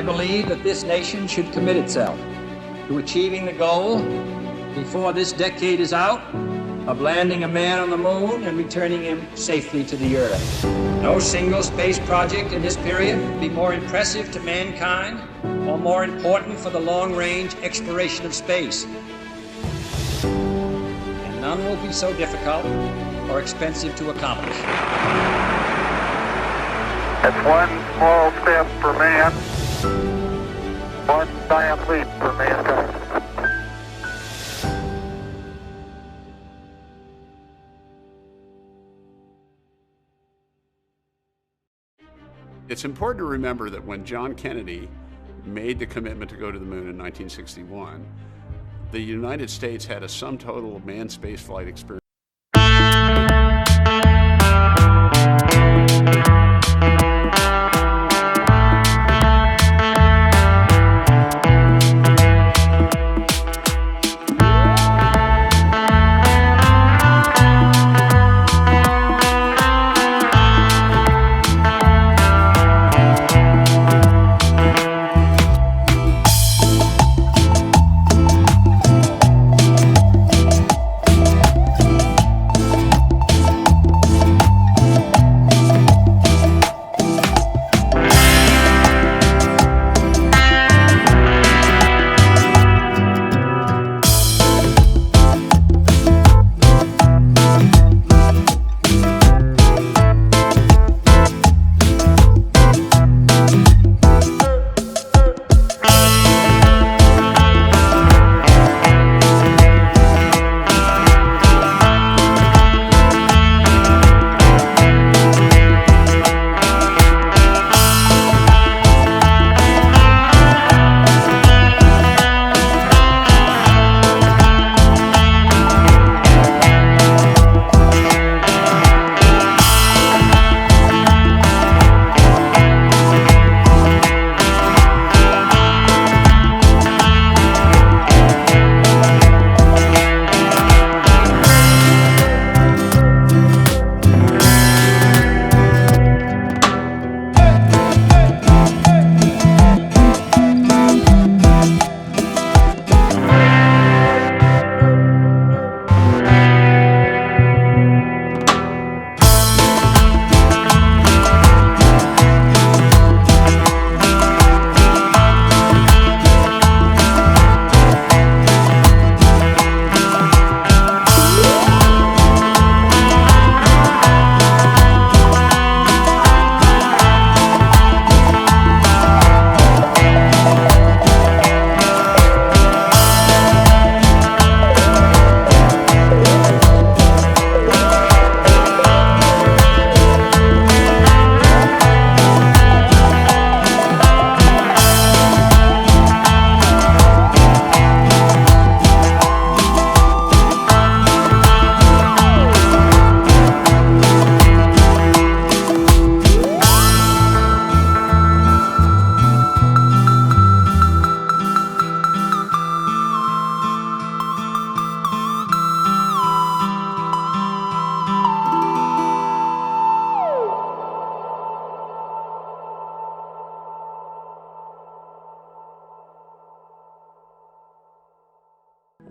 I believe that this nation should commit itself to achieving the goal, before this decade is out, of landing a man on the moon and returning him safely to the Earth. No single space project in this period will be more impressive to mankind or more important for the long-range exploration of space. And none will be so difficult or expensive to accomplish. That's one small step for man, one giant leap for mankind. It's important to remember that when John Kennedy made the commitment to go to the moon in 1961, the United States had a sum total of manned spaceflight experience.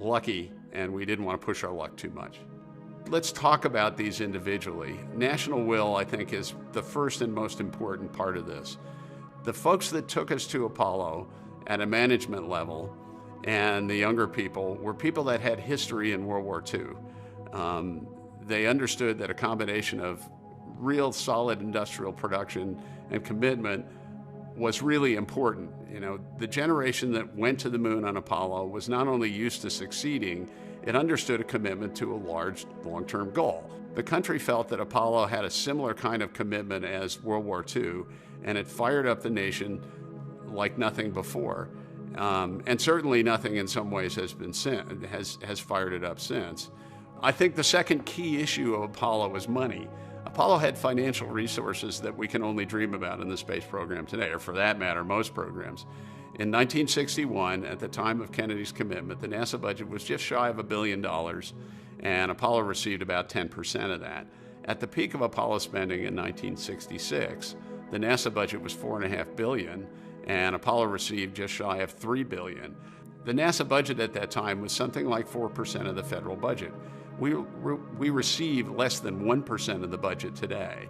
Lucky, and we didn't want to push our luck too much. Let's talk about these individually. National will, I think, is the first and most important part of this. The folks that took us to Apollo at a management level and the younger people were people that had history in World War II. They understood that a combination of real solid industrial production and commitment was really important. You know, the generation that went to the moon on Apollo was not only used to succeeding, it understood a commitment to a large long-term goal. The country felt that Apollo had a similar kind of commitment as World War II, and it fired up the nation like nothing before. And certainly nothing in some ways has fired it up since. I think the second key issue of Apollo was money. Apollo had financial resources that we can only dream about in the space program today, or for that matter, most programs. In 1961, at the time of Kennedy's commitment, the NASA budget was just shy of $1 billion, and Apollo received about 10% of that. At the peak of Apollo spending in 1966, the NASA budget was $4.5 billion, and Apollo received just shy of $3 billion. The NASA budget at that time was something like 4% of the federal budget. We receive less than 1% of the budget today.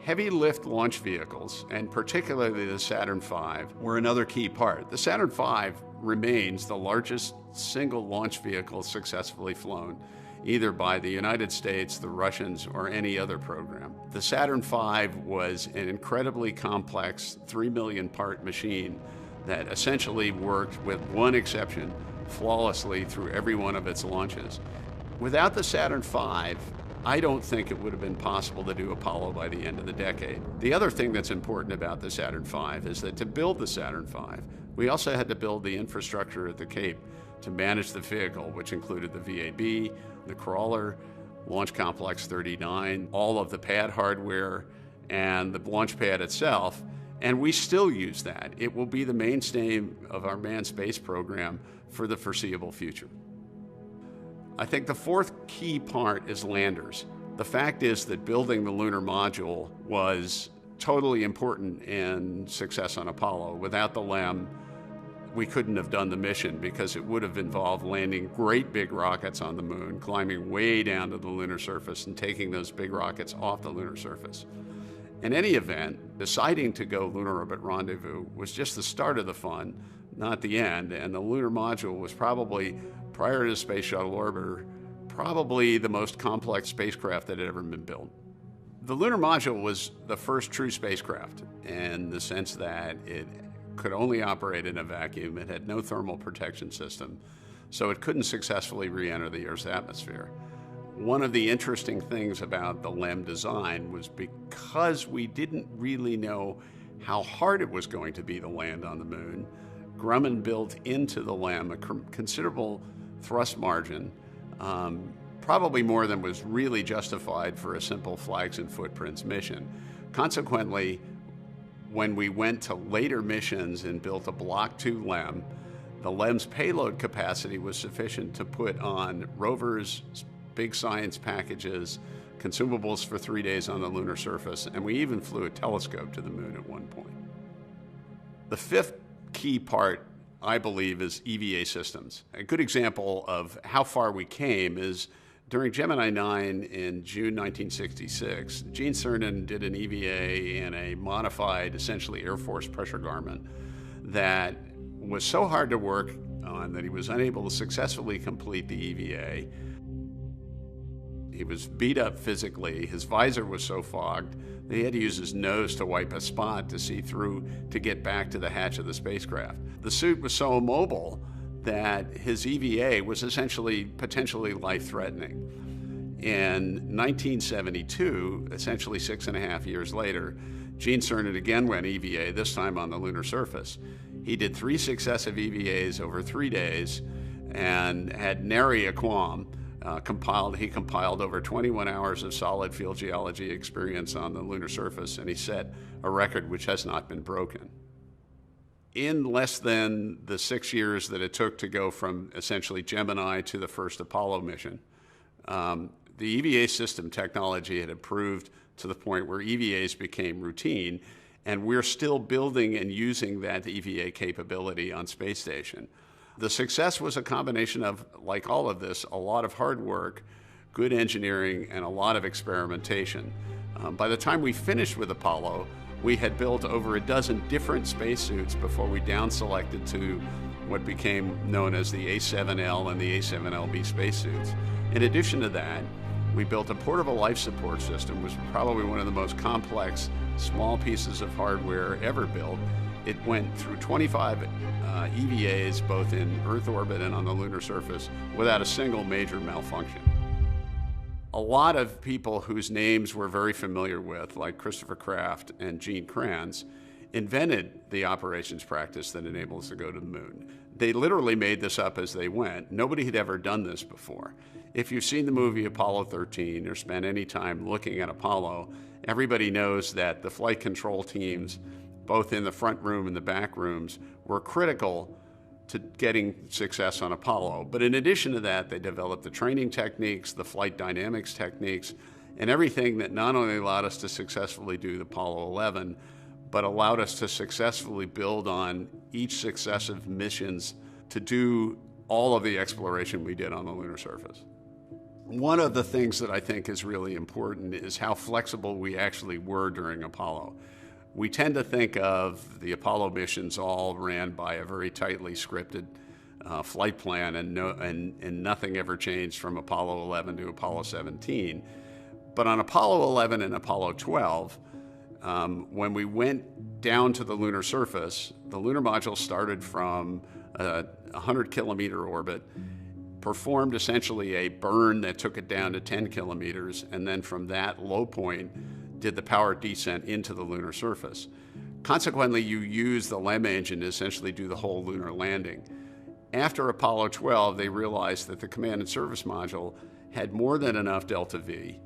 Heavy lift launch vehicles, and particularly the Saturn V, were another key part. The Saturn V remains the largest single launch vehicle successfully flown, either by the United States, the Russians, or any other program. The Saturn V was an incredibly complex 3 million part machine that essentially worked, with one exception, flawlessly through every one of its launches. Without the Saturn V, I don't think it would have been possible to do Apollo by the end of the decade. The other thing that's important about the Saturn V is that to build the Saturn V, we also had to build the infrastructure at the Cape to manage the vehicle, which included the VAB, the crawler, Launch Complex 39, all of the pad hardware, and the launch pad itself. And we still use that. It will be the mainstay of our manned space program for the foreseeable future. I think the fourth key part is landers. The fact is that building the lunar module was totally important in success on Apollo. Without the LEM, we couldn't have done the mission because it would have involved landing great big rockets on the moon, climbing way down to the lunar surface and taking those big rockets off the lunar surface. In any event, deciding to go lunar orbit rendezvous was just the start of the fun, not the end, and the lunar module was probably, prior to the Space Shuttle Orbiter, probably the most complex spacecraft that had ever been built. The lunar module was the first true spacecraft in the sense that it could only operate in a vacuum. It had no thermal protection system, so it couldn't successfully re-enter the Earth's atmosphere. One of the interesting things about the LEM design was because we didn't really know how hard it was going to be to land on the moon, Grumman built into the LEM a considerable thrust margin, probably more than was really justified for a simple flags and footprints mission. Consequently, when we went to later missions and built a Block 2 LEM, the LEM's payload capacity was sufficient to put on rovers, big science packages, consumables for 3 days on the lunar surface, and we even flew a telescope to the moon at one point. The fifth key part, I believe, is EVA systems. A good example of how far we came is during Gemini 9 in June 1966, Gene Cernan did an EVA in a modified, essentially Air Force pressure garment that was so hard to work on that he was unable to successfully complete the EVA. He was beat up physically. His visor was so fogged that he had to use his nose to wipe a spot to see through to get back to the hatch of the spacecraft. The suit was so immobile that his EVA was essentially potentially life-threatening. In 1972, essentially 6.5 years later, Gene Cernan again went EVA, this time on the lunar surface. He did 3 successive EVAs over 3 days and had nary a qualm. He compiled over 21 hours of solid field geology experience on the lunar surface, and he set a record which has not been broken. In less than the 6 years that it took to go from essentially Gemini to the first Apollo mission, the EVA system technology had improved to the point where EVAs became routine, and we're still building and using that EVA capability on Space Station. The success was a combination of, like all of this, a lot of hard work, good engineering, and a lot of experimentation. By the time we finished with Apollo, we had built over a dozen different spacesuits before we down-selected to what became known as the A7L and the A7LB spacesuits. In addition to that, we built a portable life support system, which was probably one of the most complex small pieces of hardware ever built. It went through 25 EVAs, both in Earth orbit and on the lunar surface, without a single major malfunction. A lot of people whose names we're very familiar with, like Christopher Kraft and Gene Kranz, invented the operations practice that enabled us to go to the moon. They literally made this up as they went. Nobody had ever done this before. If you've seen the movie Apollo 13 or spent any time looking at Apollo, everybody knows that the flight control teams, both in the front room and the back rooms, were critical to getting success on Apollo. But in addition to that, they developed the training techniques, the flight dynamics techniques, and everything that not only allowed us to successfully do the Apollo 11, but allowed us to successfully build on each successive missions to do all of the exploration we did on the lunar surface. One of the things that I think is really important is how flexible we actually were during Apollo. We tend to think of the Apollo missions all ran by a very tightly scripted flight plan, and nothing ever changed from Apollo 11 to Apollo 17. But on Apollo 11 and Apollo 12, when we went down to the lunar surface, the lunar module started from a 100-kilometer orbit, performed essentially a burn that took it down to 10 kilometers, and then from that low point did the powered descent into the lunar surface. Consequently, you use the LEM engine to essentially do the whole lunar landing. After Apollo 12, they realized that the command and service module had more than enough delta V,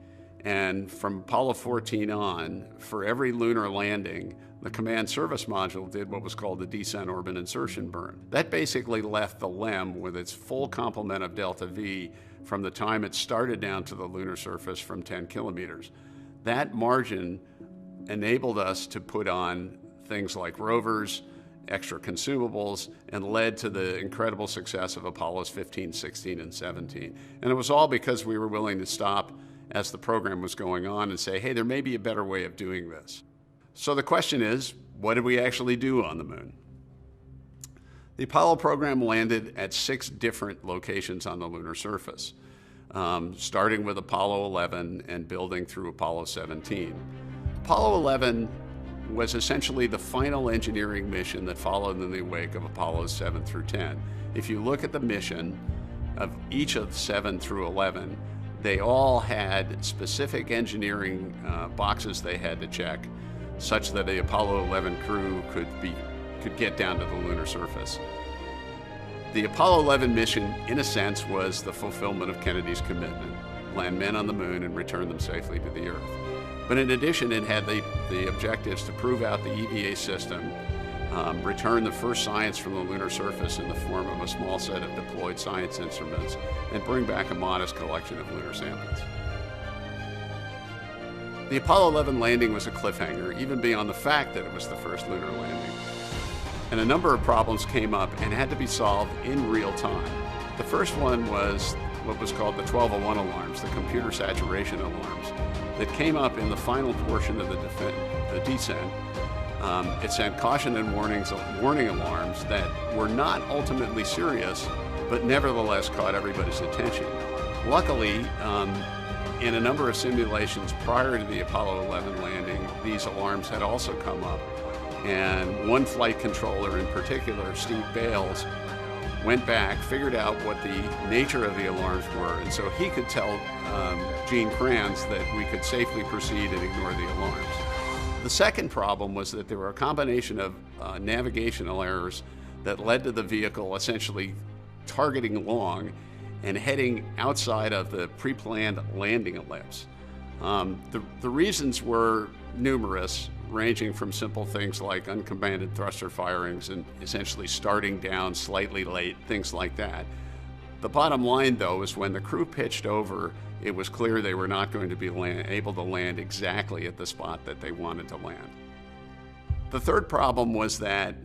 and from Apollo 14 on, for every lunar landing, the command service module did what was called the descent orbit insertion burn. That basically left the LEM with its full complement of delta V from the time it started down to the lunar surface from 10 kilometers. That margin enabled us to put on things like rovers, extra consumables, and led to the incredible success of Apollos 15, 16, and 17. And it was all because we were willing to stop as the program was going on and say, hey, there may be a better way of doing this. So the question is, what did we actually do on the moon? The Apollo program landed at 6 different locations on the lunar surface, starting with Apollo 11 and building through Apollo 17. Apollo 11 was essentially the final engineering mission that followed in the wake of Apollos 7 through 10. If you look at the mission of each of 7 through 11, they all had specific engineering boxes they had to check, such that the Apollo 11 crew could get down to the lunar surface. The Apollo 11 mission, in a sense, was the fulfillment of Kennedy's commitment: land men on the moon and return them safely to the Earth. But in addition, it had the objectives to prove out the EVA system, return the first science from the lunar surface in the form of a small set of deployed science instruments, and bring back a modest collection of lunar samples. The Apollo 11 landing was a cliffhanger, even beyond the fact that it was the first lunar landing. And a number of problems came up and had to be solved in real time. The first one was what was called the 1201 alarms, the computer saturation alarms, that came up in the final portion of the descent. It sent caution and warning alarms that were not ultimately serious, but nevertheless caught everybody's attention. Luckily, in a number of simulations prior to the Apollo 11 landing, these alarms had also come up. And one flight controller in particular, Steve Bales, went back, figured out what the nature of the alarms were, and so he could tell Gene Kranz that we could safely proceed and ignore the alarms. The second problem was that there were a combination of navigational errors that led to the vehicle essentially targeting long and heading outside of the pre-planned landing ellipse. The reasons were numerous, ranging from simple things like uncommanded thruster firings and essentially starting down slightly late, things like that. The bottom line, though, is when the crew pitched over, it was clear they were not going to be able to land exactly at the spot that they wanted to land. The third problem was that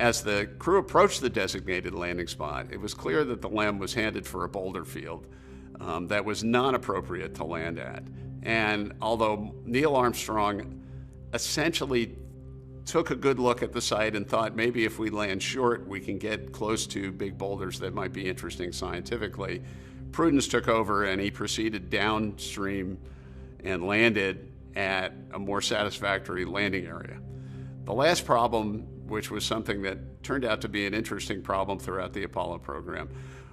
as the crew approached the designated landing spot, it was clear that the LEM was headed for a boulder field that was not appropriate to land at. And although Neil Armstrong essentially took a good look at the site and thought maybe if we land short, we can get close to big boulders that might be interesting scientifically, prudence took over and he proceeded downstream and landed at a more satisfactory landing area. The last problem, which was something that turned out to be an interesting problem throughout the Apollo program,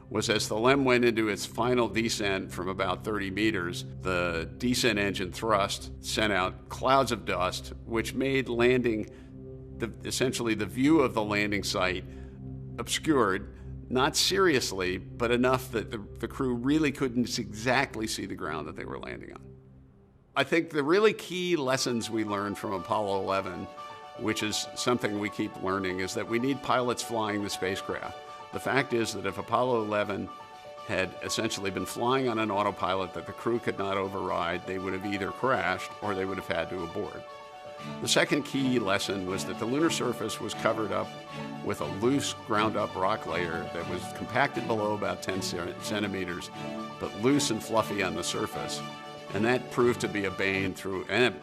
was as the LEM went into its final descent from about 30 meters, the descent engine thrust sent out clouds of dust, which made landing, essentially the view of the landing site, obscured, not seriously, but enough that the crew really couldn't exactly see the ground that they were landing on. I think the really key lessons we learned from Apollo 11, which is something we keep learning, is that we need pilots flying the spacecraft. The fact is that if Apollo 11 had essentially been flying on an autopilot that the crew could not override, they would have either crashed or they would have had to abort. The second key lesson was that the lunar surface was covered up with a loose ground-up rock layer that was compacted below about 10 centimeters, but loose and fluffy on the surface. And that proved to be a bane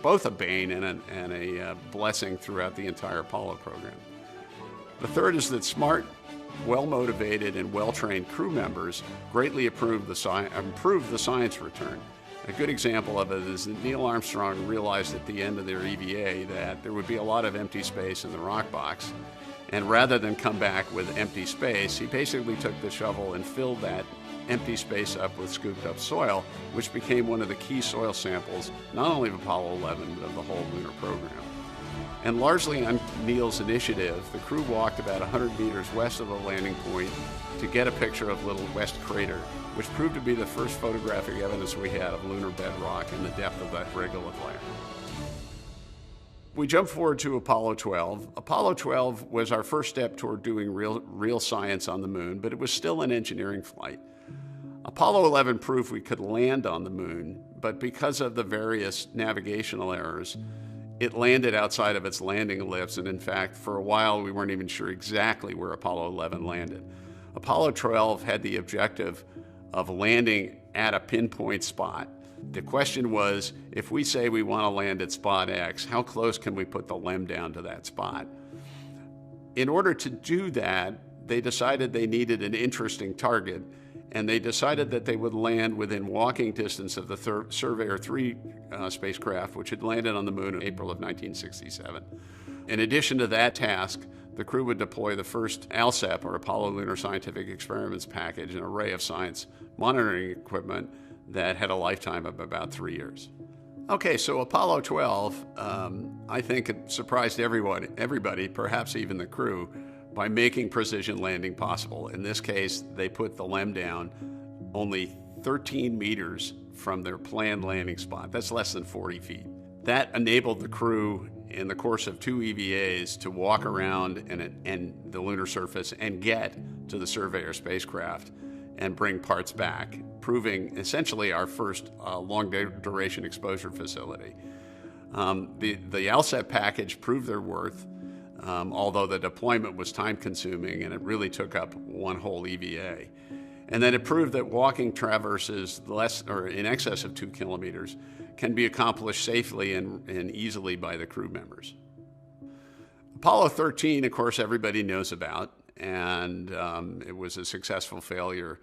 both a bane and a blessing throughout the entire Apollo program. The third is that smart, well-motivated, and well-trained crew members greatly improved the science return. A good example of it is that Neil Armstrong realized at the end of their EVA that there would be a lot of empty space in the rock box. And rather than come back with empty space, he basically took the shovel and filled that empty space up with scooped up soil, which became one of the key soil samples, not only of Apollo 11, but of the whole lunar program. And largely on Neil's initiative, the crew walked about 100 meters west of the landing point to get a picture of Little West Crater, which proved to be the first photographic evidence we had of lunar bedrock and the depth of that regolith layer. We jump forward to Apollo 12. Apollo 12 was our first step toward doing real science on the moon, but it was still an engineering flight. Apollo 11 proved we could land on the moon, but because of the various navigational errors, it landed outside of its landing lifts, and in fact, for a while, we weren't even sure exactly where Apollo 11 landed. Apollo 12 had the objective of landing at a pinpoint spot. The question was, if we say we want to land at spot X, how close can we put the LEM down to that spot? In order to do that, they decided they needed an interesting target, and they decided that they would land within walking distance of the Surveyor 3 spacecraft, which had landed on the moon in April of 1967. In addition to that task, the crew would deploy the first ALSEP, or Apollo Lunar Scientific Experiments package, an array of science monitoring equipment that had a lifetime of about 3 years. Okay, so Apollo 12, I think it surprised everybody, perhaps even the crew, by making precision landing possible. In this case, they put the LEM down only 13 meters from their planned landing spot. That's less than 40 feet. That enabled the crew in the course of 2 EVAs to walk around and the lunar surface and get to the Surveyor spacecraft and bring parts back, proving essentially our first long-duration exposure facility. The ALSEP package proved their worth, although the deployment was time-consuming and it really took up one whole EVA. And then it proved that walking traverses in excess of 2 kilometers can be accomplished safely and easily by the crew members. Apollo 13, of course, everybody knows about, and it was a successful failure.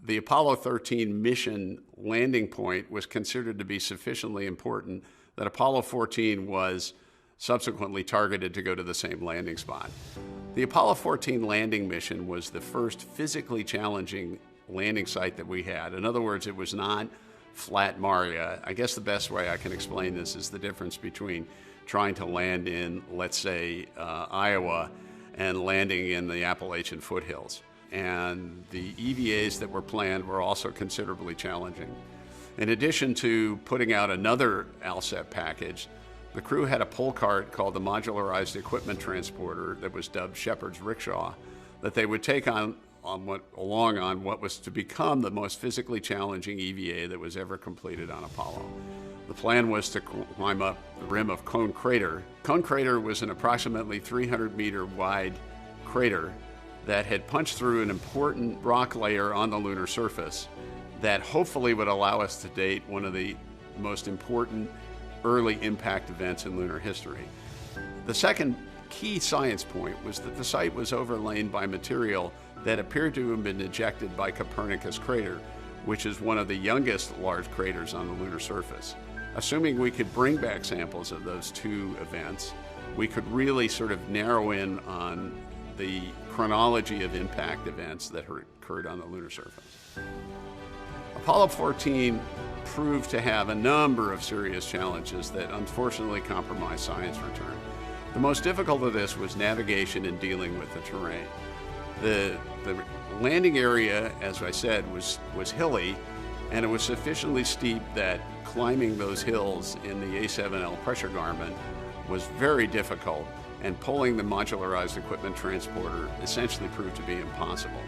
The Apollo 13 mission landing point was considered to be sufficiently important that Apollo 14 was subsequently targeted to go to the same landing spot. The Apollo 14 landing mission was the first physically challenging landing site that we had. In other words, it was not flat Maria. I guess the best way I can explain this is the difference between trying to land in, let's say, Iowa and landing in the Appalachian foothills. And the EVAs that were planned were also considerably challenging. In addition to putting out another ALSEP package, the crew had a pull cart called the Modularized Equipment Transporter that was dubbed Shepherd's Rickshaw that they would take on what was to become the most physically challenging EVA that was ever completed on Apollo. The plan was to climb up the rim of Cone Crater. Cone Crater was an approximately 300-meter wide crater that had punched through an important rock layer on the lunar surface that hopefully would allow us to date one of the most important early impact events in lunar history. The second key science point was that the site was overlain by material that appeared to have been ejected by Copernicus crater, which is one of the youngest large craters on the lunar surface. Assuming we could bring back samples of those 2 events, we could really sort of narrow in on the chronology of impact events that occurred on the lunar surface. Apollo 14 proved to have a number of serious challenges that unfortunately compromised science return. The most difficult of this was navigation and dealing with the terrain. The landing area, as I said, was hilly, and it was sufficiently steep that climbing those hills in the A7L pressure garment was very difficult, and pulling the modularized equipment transporter essentially proved to be impossible.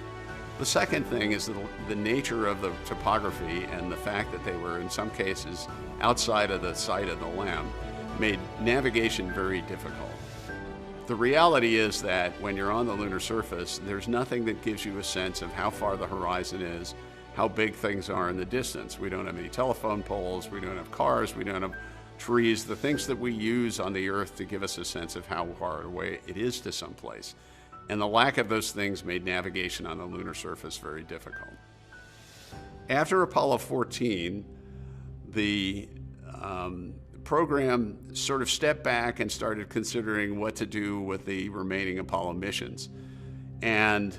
The second thing is the nature of the topography and the fact that they were, in some cases, outside of the site of the LEM made navigation very difficult. The reality is that when you're on the lunar surface, there's nothing that gives you a sense of how far the horizon is, how big things are in the distance. We don't have any telephone poles, we don't have cars, we don't have trees, the things that we use on the Earth to give us a sense of how far away it is to someplace. And the lack of those things made navigation on the lunar surface very difficult. After Apollo 14, the program sort of stepped back and started considering what to do with the remaining Apollo missions. And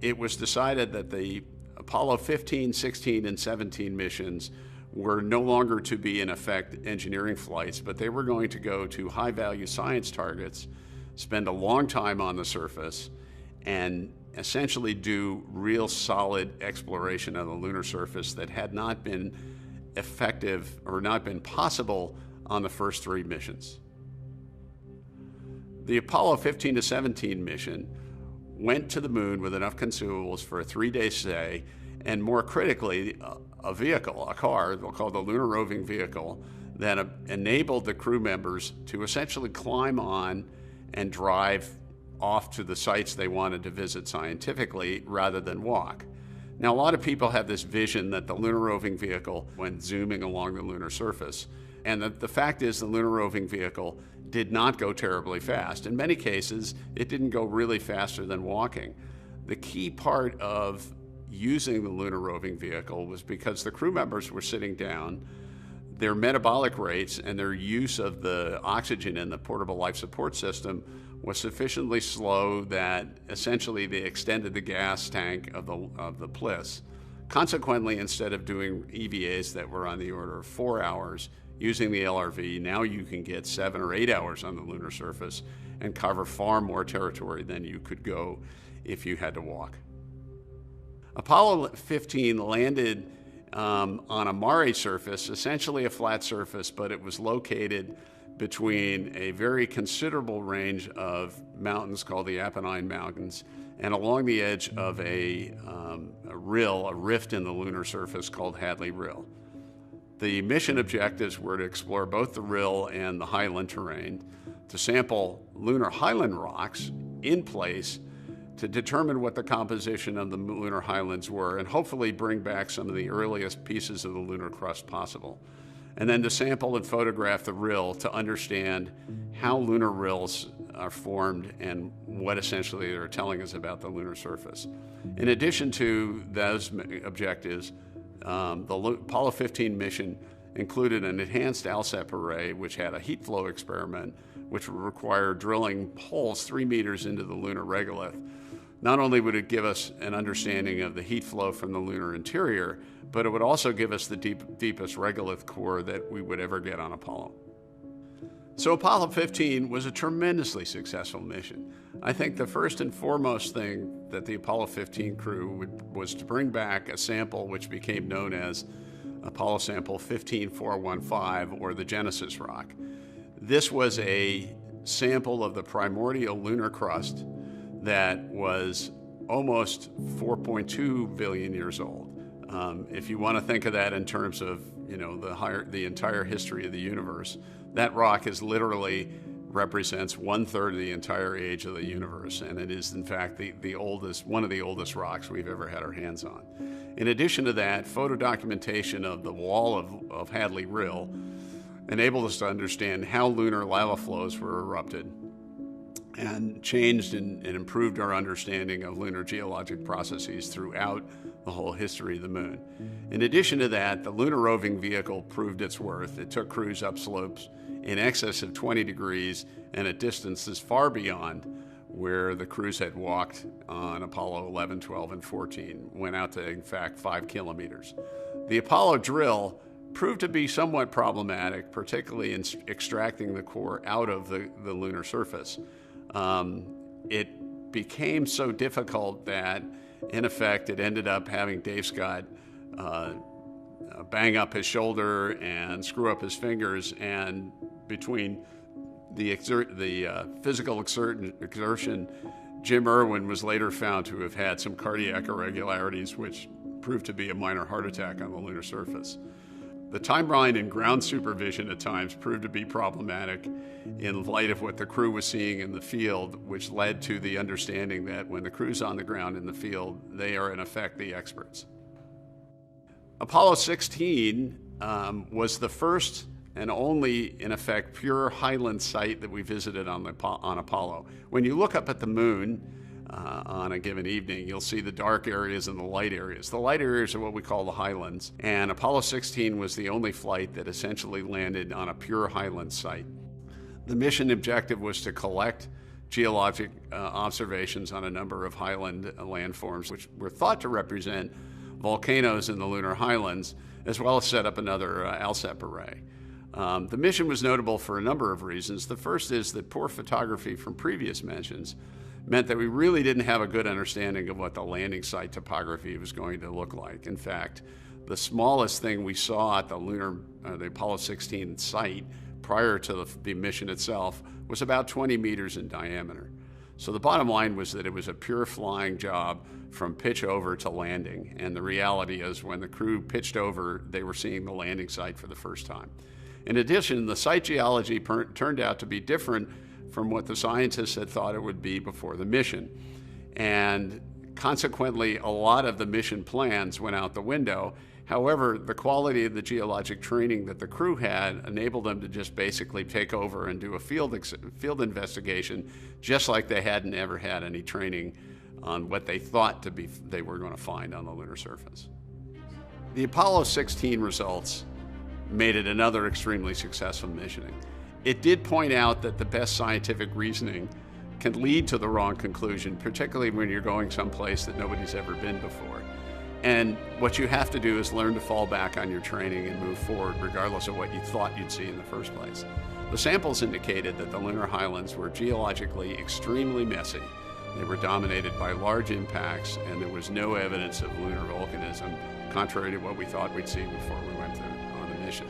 it was decided that the Apollo 15, 16, and 17 missions were no longer to be, in effect, engineering flights, but they were going to go to high-value science targets, spend a long time on the surface, and essentially do real solid exploration of the lunar surface that had not been effective or not been possible on the first three missions. The Apollo 15 to 17 mission went to the moon with enough consumables for a 3-day stay, and more critically, a vehicle, a car called the Lunar Roving Vehicle, that enabled the crew members to essentially climb on and drive off to the sites they wanted to visit scientifically rather than walk. Now, a lot of people have this vision that the Lunar Roving Vehicle went zooming along the lunar surface. And the fact is the Lunar Roving Vehicle did not go terribly fast. In many cases, it didn't go really faster than walking. The key part of using the Lunar Roving Vehicle was because the crew members were sitting down, their metabolic rates and their use of the oxygen in the portable life support system was sufficiently slow that essentially they extended the gas tank of the Bliss. Consequently, instead of doing EVAs that were on the order of 4 hours, using the LRV, now you can get 7 or 8 hours on the lunar surface and cover far more territory than you could go if you had to walk. Apollo 15 landed on a Mare surface, essentially a flat surface, but it was located between a very considerable range of mountains called the Apennine Mountains and along the edge of a rift in the lunar surface called Hadley Rill. The mission objectives were to explore both the rill and the highland terrain, to sample lunar highland rocks in place to determine what the composition of the lunar highlands were and hopefully bring back some of the earliest pieces of the lunar crust possible. And then to sample and photograph the rill to understand how lunar rills are formed and what essentially they're telling us about the lunar surface. In addition to those objectives, the Apollo 15 mission included an enhanced ALSEP array, which had a heat flow experiment, which would require drilling holes 3 meters into the lunar regolith. Not only would it give us an understanding of the heat flow from the lunar interior, but it would also give us the deepest regolith core that we would ever get on Apollo. So Apollo 15 was a tremendously successful mission. I think the first and foremost thing that the Apollo 15 crew was to bring back a sample which became known as Apollo sample 15415, or the Genesis rock. This was a sample of the primordial lunar crust that was almost 4.2 billion years old. If you want to think of that in terms of, the entire history of the universe, that rock literally represents 1/3 of the entire age of the universe, and it is in fact one of the oldest rocks we've ever had our hands on. In addition to that, photo documentation of the wall of Hadley Rill enabled us to understand how lunar lava flows were erupted and changed and improved our understanding of lunar geologic processes throughout the whole history of the moon. In addition to that, the Lunar Roving Vehicle proved its worth. It took crews up slopes in excess of 20 degrees and at distances far beyond where the crews had walked on Apollo 11, 12, and 14, went out to, in fact, 5 kilometers. The Apollo drill proved to be somewhat problematic, particularly in extracting the core out of the lunar surface. It became so difficult that, in effect, it ended up having Dave Scott bang up his shoulder and screw up his fingers, and between the physical exertion, Jim Irwin was later found to have had some cardiac irregularities, which proved to be a minor heart attack on the lunar surface. The timeline and ground supervision at times proved to be problematic in light of what the crew was seeing in the field, which led to the understanding that when the crew's on the ground in the field, they are in effect the experts. Apollo 16 was the first and only, in effect, pure highland site that we visited on Apollo. When you look up at the moon on a given evening, you'll see the dark areas and the light areas. The light areas are what we call the highlands, and Apollo 16 was the only flight that essentially landed on a pure highland site. The mission objective was to collect geologic observations on a number of highland landforms, which were thought to represent volcanoes in the lunar highlands, as well as set up another ALSEP array. The mission was notable for a number of reasons. The first is that poor photography from previous missions meant that we really didn't have a good understanding of what the landing site topography was going to look like. In fact, the smallest thing we saw at the Apollo 16 site prior to the mission itself was about 20 meters in diameter. So the bottom line was that it was a pure flying job from pitch over to landing. And the reality is when the crew pitched over, they were seeing the landing site for the first time. In addition, the site geology turned out to be different from what the scientists had thought it would be before the mission. And consequently, a lot of the mission plans went out the window. However, the quality of the geologic training that the crew had enabled them to just basically take over and do a field investigation, just like they hadn't ever had any training on what they thought they were going to find on the lunar surface. The Apollo 16 results made it another extremely successful mission. It did point out that the best scientific reasoning can lead to the wrong conclusion, particularly when you're going someplace that nobody's ever been before. And what you have to do is learn to fall back on your training and move forward, regardless of what you thought you'd see in the first place. The samples indicated that the lunar highlands were geologically extremely messy. They were dominated by large impacts, and there was no evidence of lunar volcanism, contrary to what we thought we'd see before we went on the mission.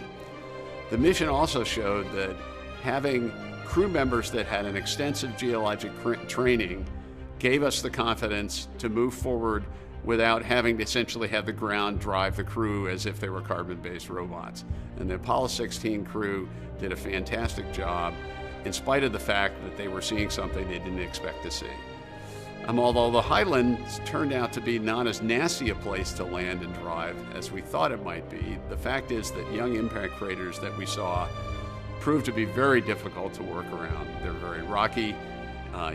The mission also showed that having crew members that had an extensive geologic training gave us the confidence to move forward without having to essentially have the ground drive the crew as if they were carbon-based robots. And the Apollo 16 crew did a fantastic job in spite of the fact that they were seeing something they didn't expect to see. Although the highlands turned out to be not as nasty a place to land and drive as we thought it might be, the fact is that young impact craters that we saw proved to be very difficult to work around. They're very rocky.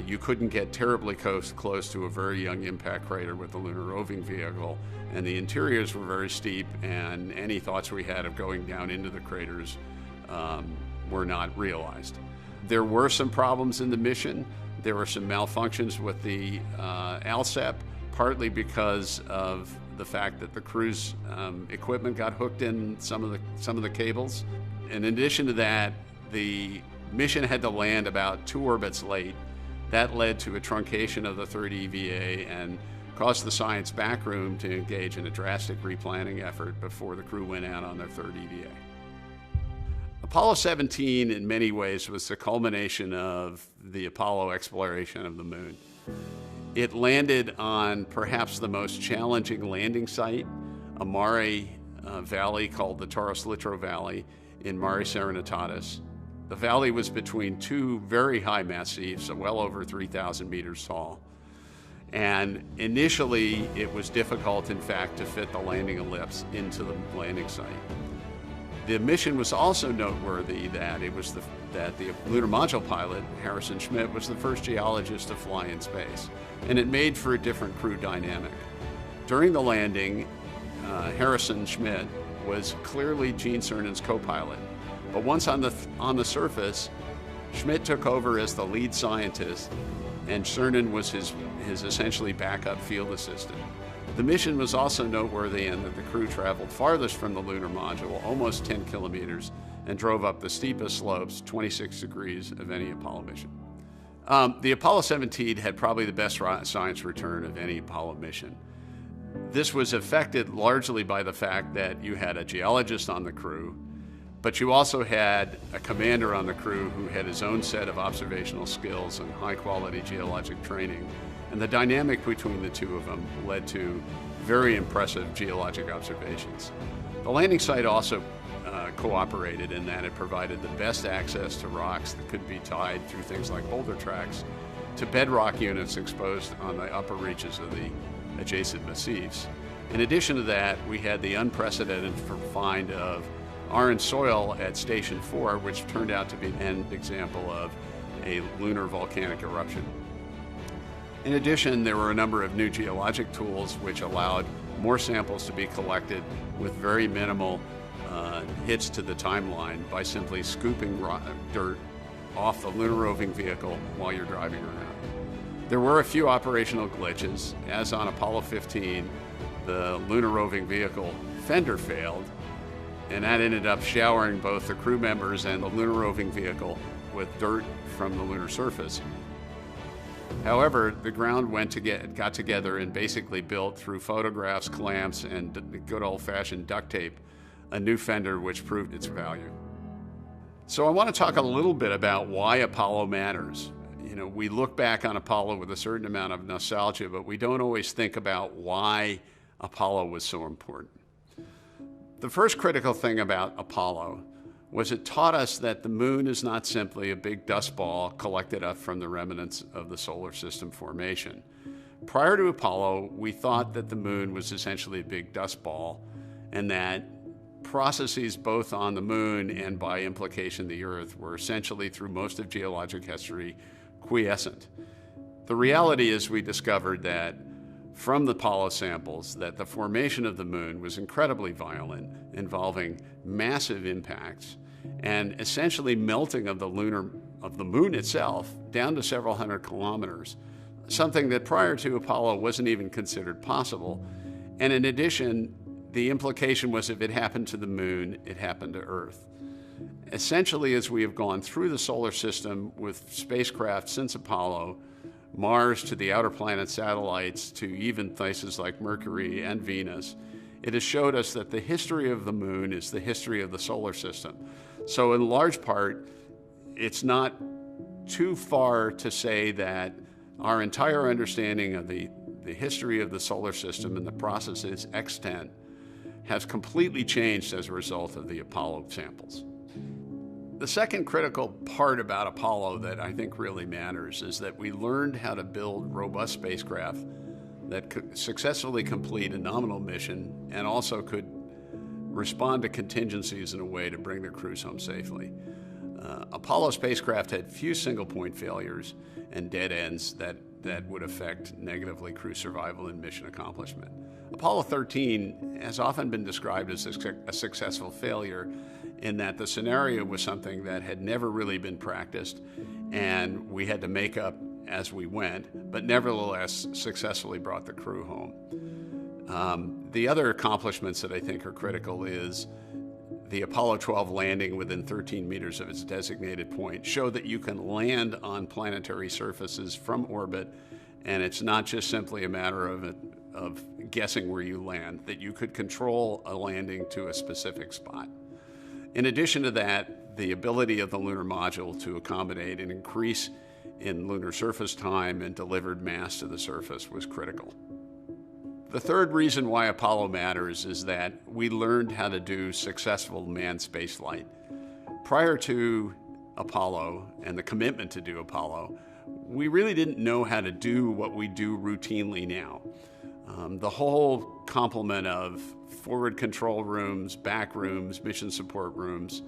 You couldn't get terribly close to a very young impact crater with the lunar roving vehicle, and the interiors were very steep, and any thoughts we had of going down into the craters were not realized. There were some problems in the mission. There were some malfunctions with the ALSEP, partly because of the fact that the crew's equipment got hooked in some of the cables. In addition to that, the mission had to land about 2 orbits late. That led to a truncation of the third EVA and caused the science backroom to engage in a drastic replanning effort before the crew went out on their third EVA. Apollo 17 in many ways was the culmination of the Apollo exploration of the moon. It landed on perhaps the most challenging landing site, a Mare valley called the Taurus Littrow Valley in Mare Serenitatis. The valley was between 2 very high massifs, well over 3,000 meters tall. And initially, it was difficult, in fact, to fit the landing ellipse into the landing site. The mission was also noteworthy that the lunar module pilot, Harrison Schmitt, was the first geologist to fly in space, and it made for a different crew dynamic. During the landing, Harrison Schmitt was clearly Gene Cernan's co-pilot, but once on the surface, Schmitt took over as the lead scientist, and Cernan was his essentially backup field assistant. The mission was also noteworthy in that the crew traveled farthest from the lunar module, almost 10 kilometers, and drove up the steepest slopes, 26 degrees, of any Apollo mission. The Apollo 17 had probably the best science return of any Apollo mission. This was affected largely by the fact that you had a geologist on the crew, but you also had a commander on the crew who had his own set of observational skills and high-quality geologic training. And the dynamic between the two of them led to very impressive geologic observations. The landing site also cooperated in that it provided the best access to rocks that could be tied through things like boulder tracks to bedrock units exposed on the upper reaches of the adjacent massifs. In addition to that, we had the unprecedented find of orange soil at Station 4, which turned out to be an example of a lunar volcanic eruption. In addition, there were a number of new geologic tools which allowed more samples to be collected with very minimal hits to the timeline by simply scooping dirt off the lunar roving vehicle while you're driving around. There were a few operational glitches, as on Apollo 15, the lunar roving vehicle fender failed, and that ended up showering both the crew members and the lunar roving vehicle with dirt from the lunar surface. However, the ground got together and basically built through photographs, clamps, and good old-fashioned duct tape a new fender which proved its value. So I want to talk a little bit about why Apollo matters. You know, we look back on Apollo with a certain amount of nostalgia, but we don't always think about why Apollo was so important. The first critical thing about Apollo was it taught us that the moon is not simply a big dust ball collected up from the remnants of the solar system formation. Prior to Apollo, we thought that the moon was essentially a big dust ball and that processes both on the moon and by implication the Earth were essentially through most of geologic history quiescent. The reality is we discovered that from the Apollo samples that the formation of the moon was incredibly violent, involving massive impacts and essentially melting of the moon itself down to several hundred kilometers, something that prior to Apollo wasn't even considered possible. And in addition, the implication was if it happened to the moon, it happened to Earth. Essentially, as we have gone through the solar system with spacecraft since Apollo, Mars to the outer planet satellites to even places like Mercury and Venus, it has showed us that the history of the moon is the history of the solar system. So in large part, it's not too far to say that our entire understanding of the history of the solar system and the processes extant has completely changed as a result of the Apollo samples. The second critical part about Apollo that I think really matters is that we learned how to build robust spacecraft that could successfully complete a nominal mission and also could respond to contingencies in a way to bring their crews home safely. Apollo spacecraft had few single-point failures and dead ends that would affect negatively crew survival and mission accomplishment. Apollo 13 has often been described as a successful failure in that the scenario was something that had never really been practiced and we had to make up as we went, but nevertheless successfully brought the crew home. The other accomplishments that I think are critical is the Apollo 12 landing within 13 meters of its designated point showed that you can land on planetary surfaces from orbit, and it's not just simply a matter of guessing where you land, that you could control a landing to a specific spot. In addition to that, the ability of the lunar module to accommodate an increase in lunar surface time and delivered mass to the surface was critical. The third reason why Apollo matters is that we learned how to do successful manned spaceflight. Prior to Apollo and the commitment to do Apollo, we really didn't know how to do what we do routinely now. The whole complement of forward control rooms, back rooms, mission support rooms,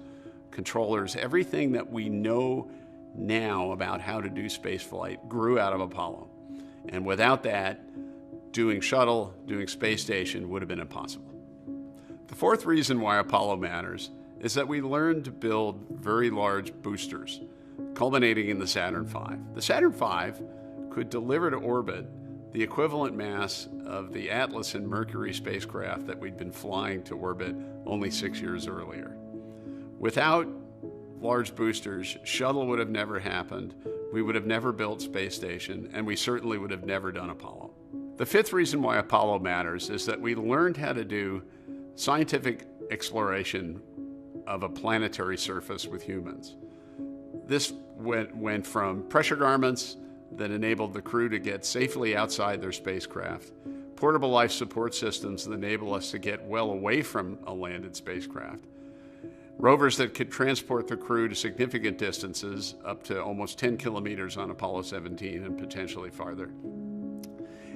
controllers, everything that we know now about how to do spaceflight grew out of Apollo. And without that, doing shuttle, doing space station would have been impossible. The fourth reason why Apollo matters is that we learned to build very large boosters, culminating in the Saturn V. The Saturn V could deliver to orbit the equivalent mass of the Atlas and Mercury spacecraft that we'd been flying to orbit only 6 years earlier. Without large boosters, shuttle would have never happened, we would have never built space station, and we certainly would have never done Apollo. The fifth reason why Apollo matters is that we learned how to do scientific exploration of a planetary surface with humans. This went from pressure garments that enabled the crew to get safely outside their spacecraft, portable life support systems that enable us to get well away from a landed spacecraft, rovers that could transport the crew to significant distances, up to almost 10 kilometers on Apollo 17 and potentially farther,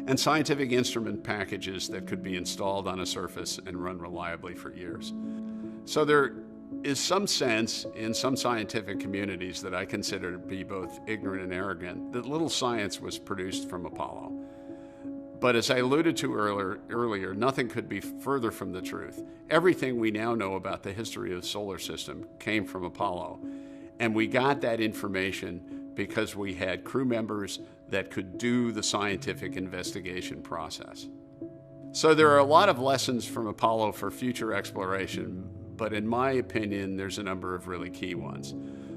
and scientific instrument packages that could be installed on a surface and run reliably for years. So there is some sense in some scientific communities that I consider to be both ignorant and arrogant that little science was produced from Apollo. But as I alluded to earlier, nothing could be further from the truth. Everything we now know about the history of the solar system came from Apollo. And we got that information because we had crew members that could do the scientific investigation process. So there are a lot of lessons from Apollo for future exploration, but in my opinion, there's a number of really key ones.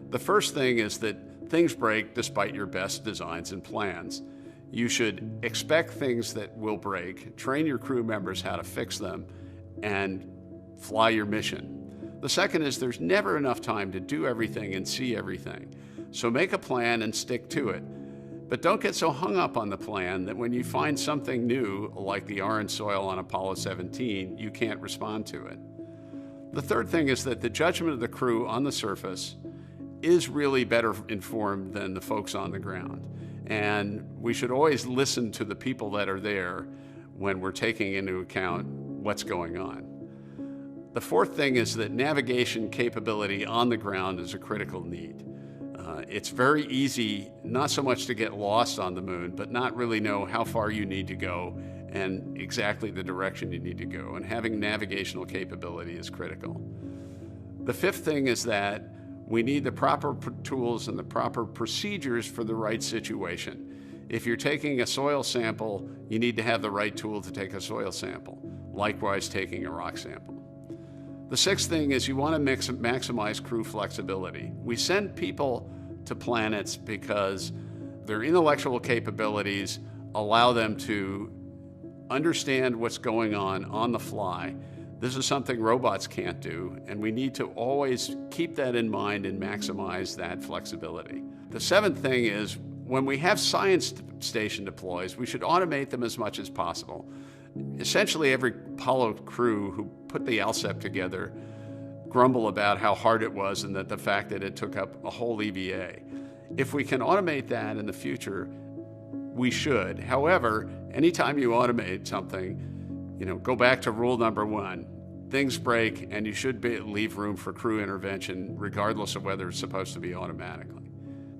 The first thing is that things break despite your best designs and plans. You should expect things that will break, train your crew members how to fix them, and fly your mission. The second is there's never enough time to do everything and see everything. So make a plan and stick to it. But don't get so hung up on the plan that when you find something new, like the orange soil on Apollo 17, you can't respond to it. The third thing is that the judgment of the crew on the surface is really better informed than the folks on the ground. And we should always listen to the people that are there when we're taking into account what's going on. The fourth thing is that navigation capability on the ground is a critical need. It's very easy not so much to get lost on the moon, but not really know how far you need to go and exactly the direction you need to go. And having navigational capability is critical. The fifth thing is that we need the proper tools and the proper procedures for the right situation. If you're taking a soil sample, you need to have the right tool to take a soil sample. Likewise, taking a rock sample. The sixth thing is you want to maximize crew flexibility. We send people to planets because their intellectual capabilities allow them to understand what's going on the fly. This is something robots can't do, and we need to always keep that in mind and maximize that flexibility. The seventh thing is when we have science station deploys, we should automate them as much as possible. Essentially, every Apollo crew who put the LSEP together grumble about how hard it was and that the fact that it took up a whole EVA. If we can automate that in the future, we should. However, anytime you automate something, go back to rule number one. Things break, and you should leave room for crew intervention, regardless of whether it's supposed to be automatically.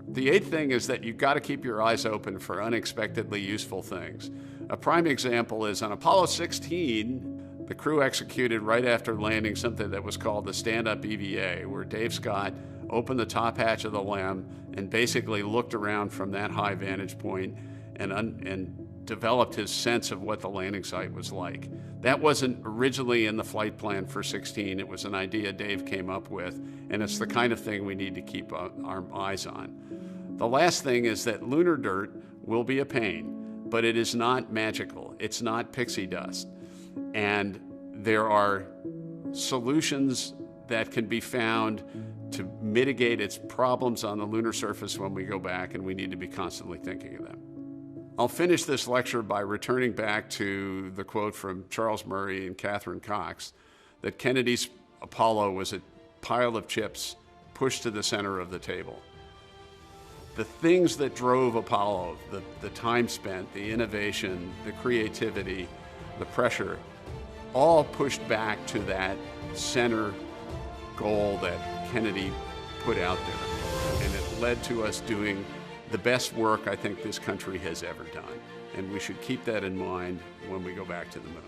The eighth thing is that you've got to keep your eyes open for unexpectedly useful things. A prime example is on Apollo 16, the crew executed right after landing something that was called the stand-up EVA, where Dave Scott opened the top hatch of the LEM and basically looked around from that high vantage point and developed his sense of what the landing site was like. That wasn't originally in the flight plan for 16. It was an idea Dave came up with, and it's the kind of thing we need to keep our eyes on. The last thing is that lunar dirt will be a pain, but it is not magical. It's not pixie dust. And there are solutions that can be found to mitigate its problems on the lunar surface when we go back, and we need to be constantly thinking of them. I'll finish this lecture by returning back to the quote from Charles Murray and Catherine Cox, that Kennedy's Apollo was a pile of chips pushed to the center of the table. The things that drove Apollo, the time spent, the innovation, the creativity, the pressure, all pushed back to that center goal that Kennedy put out there. And it led to us doing the best work I think this country has ever done. And we should keep that in mind when we go back to the moon.